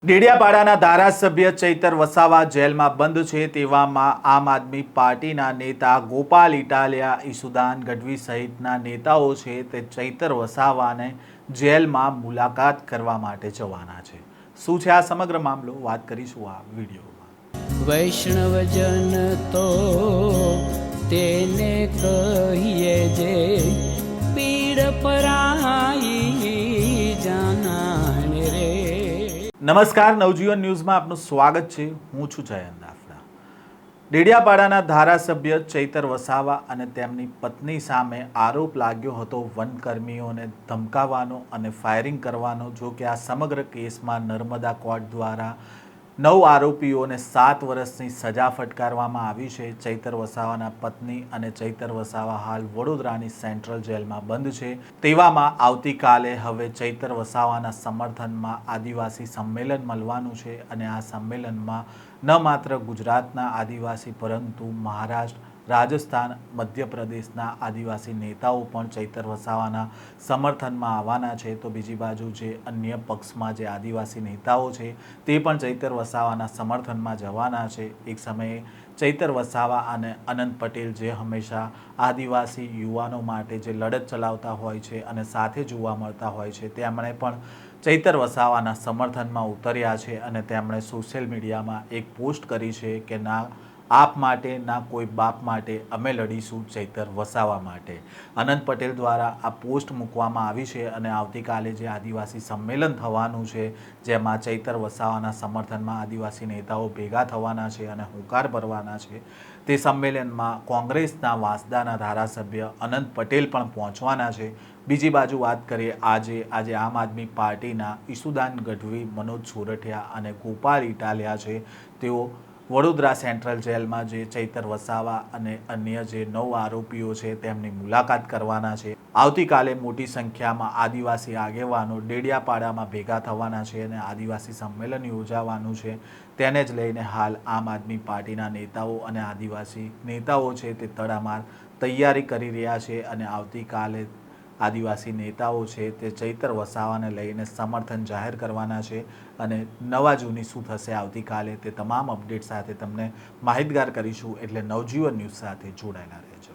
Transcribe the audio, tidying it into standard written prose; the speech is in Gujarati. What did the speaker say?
ડેડિયાપાડાના ધારાસભ્ય ચૈતર વસાવા જેલમાં બંધ છે તેવામાં આમ આદમી પાર્ટીના નેતા ગોપાલ ઇટાલિયા ઈસુદાન ગઢવી સહિતના નેતાઓ છે તે ચૈતર વસાવાને જેલમાં મુલાકાત કરવા માટે જવાના છે। શું છે આ સમગ્ર મામલો, વાત કરીશું આ વિડીયોમાં। વૈષ્ણવજન તો તેને કહીએ જે પીડ પરાઈ જાનાને રે। નમસ્કાર, નવજીવન ન્યૂઝમાં આપનું સ્વાગત છે। હું છું જયંત દાફડા। ડેડિયાપાડાના ધારાસભ્ય ચૈતર વસાવા અને તેમની પત્ની સામે આરોપ લાગ્યો હતો વનકર્મીઓને ધમકાવવાનો અને ફાયરિંગ કરવાનો। જો કે આ સમગ્ર કેસમાં નર્મદા કોર્ટ દ્વારા 9 આરોપીઓને 7 વર્ષની સજા ફટકારવામાં આવી છે। ચૈતર વસાવાના પત્ની અને ચૈતર વસાવા હાલ વડોદરાની સેન્ટ્રલ જેલમાં બંધ છે। તેવામાં આવતીકાલે હવે ચૈતર વસાવાના સમર્થનમાં આદિવાસી સંમેલન મળવાનું છે અને આ સંમેલનમાં ન માત્ર ગુજરાતના આદિવાસી પરંતુ મહારાષ્ટ્ર, રાજસ્થાન, મધ્યપ્રદેશના આદિવાસી નેતાઓ પણ ચૈતર વસાવાના સમર્થનમાં આવવાના છે। તો બીજી બાજુ જે અન્ય પક્ષમાં જે આદિવાસી નેતાઓ છે તે પણ ચૈતર વસાવાના સમર્થનમાં જવાના છે। એક સમયે ચૈતર વસાવા અને અનંત પટેલ જે હંમેશા આદિવાસી યુવાનો માટે જે લડત ચલાવતા હોય છે અને સાથે જોવા મળતા હોય છે, તેમણે પણ ચૈતર વસાવાના સમર્થનમાં ઉતર્યા છે અને તેમણે સોશિયલ મીડિયામાં એક પોસ્ટ કરી છે કે ના આપ માટે, ના કોઈ બાપ માટે, અમે લડીશું ચૈતર વસાવા માટે। અનંત પટેલ દ્વારા આ પોસ્ટ મૂકવામાં આવી છે અને આવતીકાલે જે આદિવાસી સંમેલન થવાનું છે જેમાં ચૈતર વસાવાના સમર્થનમાં આદિવાસી નેતાઓ ભેગા થવાના છે અને હોકાર ભરવાના છે, તે સંમેલનમાં કોંગ્રેસના વાંસદાના ધારાસભ્ય અનંત પટેલ પણ પહોંચવાના છે। બીજી બાજુ વાત કરીએ આજે આમ આદમી પાર્ટીના ઈસુદાન ગઢવી, મનોજ સોરઠિયા અને ગોપાલ ઇટાલિયા છે, તેઓ વડોદરા સેન્ટ્રલ જેલમાં જે ચૈતર વસાવા અને અન્ય જે 9 આરોપીઓ છે તેમની મુલાકાત કરવાના છે। આવતીકાલે મોટી સંખ્યામાં આદિવાસી આગેવાનો ડેડિયાપાડામાં ભેગા થવાના છે અને આદિવાસી સંમેલન યોજાવાનું છે। તેને જ લઈને હાલ આમ આદમી પાર્ટીના નેતાઓ અને આદિવાસી નેતાઓ છે તે તડામાર તૈયારી કરી રહ્યા છે અને આવતીકાલે આદિવાસી નેતાઓ છે તે ચૈતર વસાવાને લઈને સમર્થન જાહેર કરવાના છે અને નવા જૂની શું થશે આવતીકાલે તે તમામ અપડેટ સાથે તમને માહિતગાર કરીશું, એટલે નવજીવન ન્યૂઝ સાથે જોડાયેલા રહેજો।